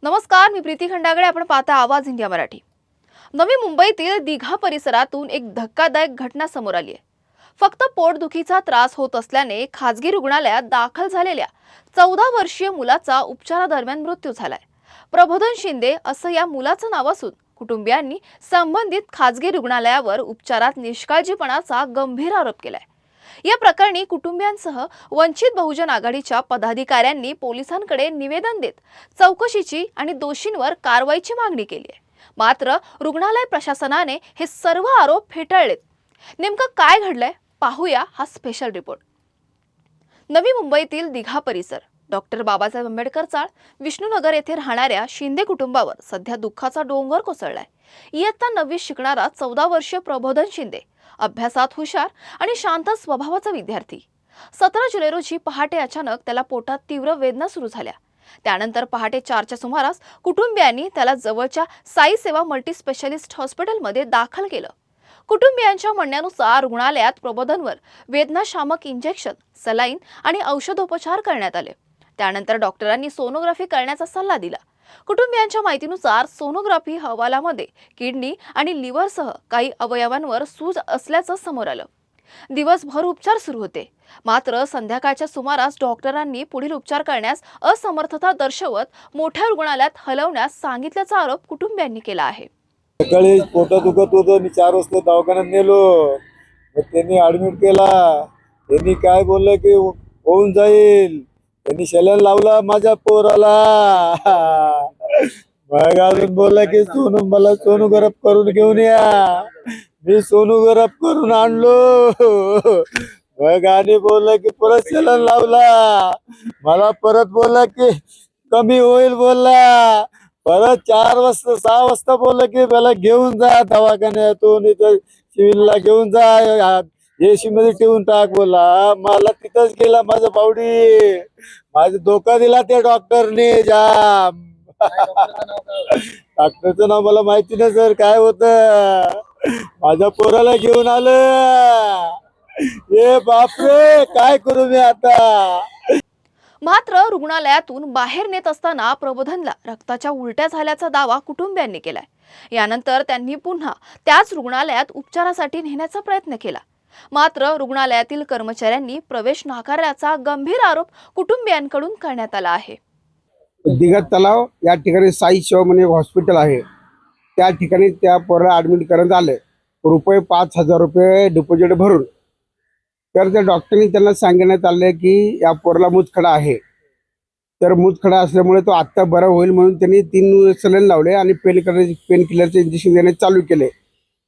नमस्कार, मी प्रीती खंडागळे. आपण पाहता आवाज इंडिया मराठी. नवी मुंबईतील दिघा परिसरातून एक धक्कादायक घटना समोर आली आहे. फक्त पोटदुखीचा त्रास होत असल्याने खासगी रुग्णालयात दाखल झालेल्या 14 वर्षीय मुलाचा उपचारादरम्यान मृत्यू झालाय. प्रबोधन शिंदे असं या मुलाचं नाव असून कुटुंबियांनी संबंधित खासगी रुग्णालयावर उपचारात निष्काळजीपणाचा गंभीर आरोप केलाय. या प्रकरणी कुटुंबियांसह वंचित बहुजन आघाडीच्या पदाधिकाऱ्यांनी पोलिसांकडे निवेदन देत चौकशीची आणि दोषींवर कारवाईची मागणी केली आहे. मात्र रुग्णालय प्रशासनाने हे सर्व आरोप फेटाळलेत. नेमकं काय घडलंय पाहूया हा स्पेशल रिपोर्ट. नवी मुंबईतील दिघा परिसर, डॉक्टर बाबासाहेब आंबेडकर चाळ, विष्णुनगर येथे राहणाऱ्या शिंदे कुटुंबावर सध्या दुःखाचा डोंगर कोसळलाय. इयत्ता 9वीत शिकणारा 14 वर्षीय प्रबोधन शिंदे अभ्यासात हुशार आणि शांत स्वभावाचा विद्यार्थी. 17 जुलै रोजी पहाटे अचानक त्याला पोटात तीव्र वेदना सुरू झाल्या. त्यानंतर पहाटे 4च्या सुमारास कुटुंबियांनी त्याला जवळच्या साई सेवा मल्टी स्पेशालिस्ट हॉस्पिटलमध्ये दाखल केलं. कुटुंबियांच्या म्हणण्यानुसार रुग्णालयात प्रबोधनवर वेदनाशामक इंजेक्शन, सलाईन आणि औषधोपचार करण्यात आले. त्यानंतर डॉक्टरांनी सोनोग्राफी करण्याचा सल्ला दिला. कुटुंबियांच्या माहितीनुसार सोनोग्राफी अहवालामध्ये किडनी आणि लिव्हरसह काही अवयवांवर सूज असल्याचं समोर आलं. दिवसभर उपचार सुरू होते. मात्र संध्याकाळच्या सुमारास डॉक्टरांनी पुढील उपचार करण्यास असमर्थता दर्शवत मोठ्या रुग्णालयात हलवण्यास सांगितल्याचा आरोप कुटुंबियांनी केला आहे. सकाळी पोटात दुखत होतं, मी 4 वाजता दवाखान्यात नेलो. मग त्यांनी ऍडमिट केला. त्यांनी काय बोललं की होऊन जाईल. त्यांनी सलाईन लावला माझ्या पोराला. मग अजून बोलला की मला सोनोग्राफ करून घेऊन या. मी सोनोग्राफ करून आणलो. मग आणि बोलला की परत सलाईन लावला. मला परत बोलला की कमी होईल बोलला. परत 4 वाजता 6 वाजता बोललं की मला घेऊन जा दवाखान्यातून, इथं सिव्हिलला घेऊन जा, एसी मध्ये ठेवून टाक बोला. मला तिथंच गेला माझा बावडी. माझा धोका दिला त्या डॉक्टरने जाम. डॉक्टरचं नाव मला माहिती नाही सर काय होत. माझ्या पोराला घेऊन आलं. ए बापरे, काय करू मी आता. मात्र रुग्णालयातून बाहेर नेत असताना प्रबोधनला रक्ताच्या उलट्या झाल्याचा दावा कुटुंबियांनी केलाय. यानंतर त्यांनी पुन्हा त्याच रुग्णालयात उपचारासाठी नेण्याचा प्रयत्न केला. मात्र रुग्णालयातील कर्मचाऱ्यांनी प्रवेश नाकारल्याचा गंभीर आरोप कुटुंबियांकडून करण्यात आला आहे. दिघा तलाव या ठिकाणी साई सेवा म्हणून एक हॉस्पिटल आहे. त्या ठिकाणी त्या पोराला ॲडमिट करण्यात आलं. रुपये 5,000 डिपॉझिट भरून. तर त्या डॉक्टरनी त्यांना सांगण्यात आलं की या पोराला मूतखडा आहे. तर मूतखडा असल्यामुळे तो आत्ता बरा होईल म्हणून त्यांनी 3 सलाईन लावले आणि पेन किलरचे इंजेक्शन देणे चालू केले.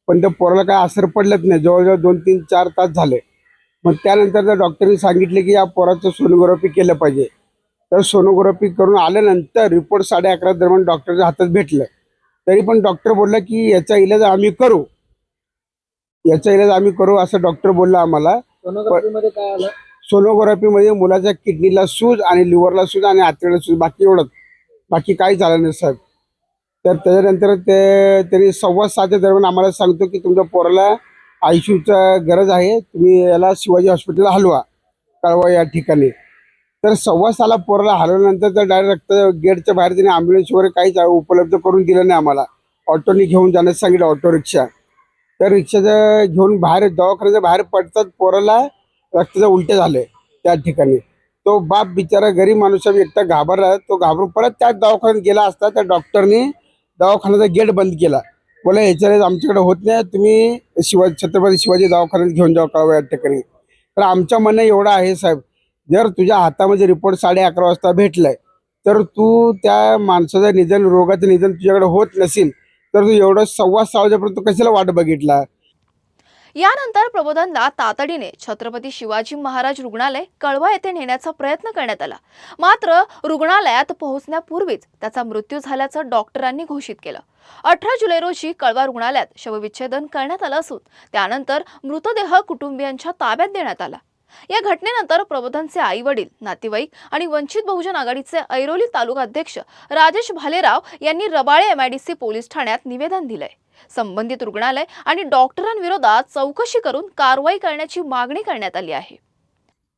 पण त्या पोराला काय असर पडलंच नाही. जवळजवळ 2-3-4 तास झाले. मग त्यानंतर त्या डॉक्टरनी सांगितले की या पोराचं सोनोग्राफी केलं पाहिजे. तर सोनोग्राफी करून आल्यानंतर रिपोर्ट 11:30 दरम्यान डॉक्टरच्या हातात भेटलं. तरी पण डॉक्टर बोलला की याचा इलाज आम्ही करू असं डॉक्टर बोलला आम्हाला. सोनोग्राफीमध्ये काय आलं? सोनोग्राफीमध्ये मुलाच्या किडनीला सूज आणि लिव्हरला सूज आणि आतड्याला सूज, बाकी एवढंच, बाकी काही झालं नाही साहेब. तर त्याच्यानंतर त्यांनी 6:15 दरम्यान आम्हाला सांगतो की तुमच्या पोराला ICUचा गरज आहे, तुम्ही याला शिवाजी हॉस्पिटलला हलवा, कळवा या ठिकाणी. तर 6:15 पोराला हलवल्यानंतर तर डायरेक्ट गेटच्या बाहेर त्यांनी ॲम्ब्युलन्स वगैरे काहीच उपलब्ध करून दिलं नाही आम्हाला. ऑटोनी घेऊन जाण्यास सांगितलं, ऑटो रिक्षा. तर रिक्षाचं घेऊन बाहेर दवाखान्याच्या बाहेर पडतात पोराला रक्ताच्या उलट्या झाले. त्या ठिकाणी तो बाप बिचारा गरीब माणूस एकटा घाबरला. तो घाबरून परत त्याच दवाखान्यात गेला असता त्या डॉक्टरनी दवाखान्याचा गेट बंद केला. बोला ह्याच्या आमच्याकडे होत नाही, तुम्ही छत्रपती शिवाजी दवाखान्यात घेऊन जाऊ कळवा या ठिकाणी. तर आमचं म्हणणं एवढं आहे साहेब, जर तुझ्या हातामध्ये रिपोर्ट 11:30 वाजता भेटलाय तर तू त्या माणसाचं निधन, रोगाचं निधन तुझ्याकडे होत नसेल तर तू एवढं 6:15 वाजेपर्यंत कशाला वाट बघितला. यानंतर प्रबोधनला तातडीने छत्रपती शिवाजी महाराज रुग्णालय कळवा येथे नेण्याचा प्रयत्न करण्यात आला. मात्र रुग्णालयात पोहोचण्यापूर्वीच त्याचा मृत्यू झाल्याचं डॉक्टरांनी घोषित केलं. 18 जुलै रोजी कळवा रुग्णालयात शवविच्छेदन करण्यात आलं असून त्यानंतर मृतदेह कुटुंबियांच्या ताब्यात देण्यात आला. या घटनेनंतर प्रबोधनचे आई-वडील, नातेवाईक आणि वंचित बहुजन आघाडीचे ऐरोली तालुका अध्यक्ष राजेश भालेराव यांनी रबाळे MIDC पोलीस ठाण्यात निवेदन दिलंय. संबंधित रुग्णालय आणि डॉक्टरांविरोधात चौकशी करून कारवाई करण्याची मागणी करण्यात आली आहे.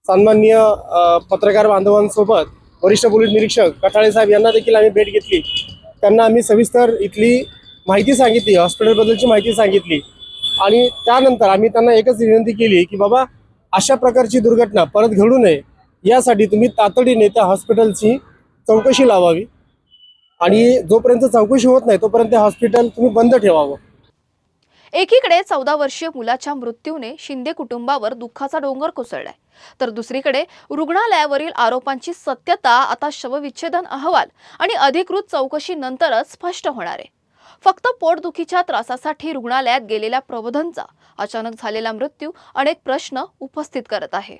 सन्माननीय पत्रकार बांधवांसोबत वरिष्ठ पोलीस निरीक्षक कठाळे साहेब यांना देखील आम्ही भेट घेतली. त्यांना आम्ही सविस्तर इथली माहिती सांगितली, हॉस्पिटलबद्दलची माहिती सांगितली आणि त्यानंतर आम्ही त्यांना एकच विनंती केली की बाबा अशा प्रकारची दुर्घटना परत घडू नये यासाठी तुम्ही तातडीने त्या हॉस्पिटलची चौकशी लावावी आणि जोपर्यंत चौकशी होत नाही तोपर्यंत हॉस्पिटल तुम्ही बंद ठेवावं. एकीकडे 14 वर्षीय मुलाच्या मृत्यूने शिंदे कुटुंबावर दुःखाचा डोंगर कोसळलाय, तर दुसरीकडे रुग्णालयावरील आरोपांची सत्यता आता शवविच्छेदन अहवाल आणि अधिकृत चौकशीनंतरच स्पष्ट होणार आहे. फक्त पोटदुखीच्या त्रासासाठी रुग्णालयात गेलेल्या प्रबोधनचा अचानक झालेला मृत्यू अनेक प्रश्न उपस्थित करत आहे.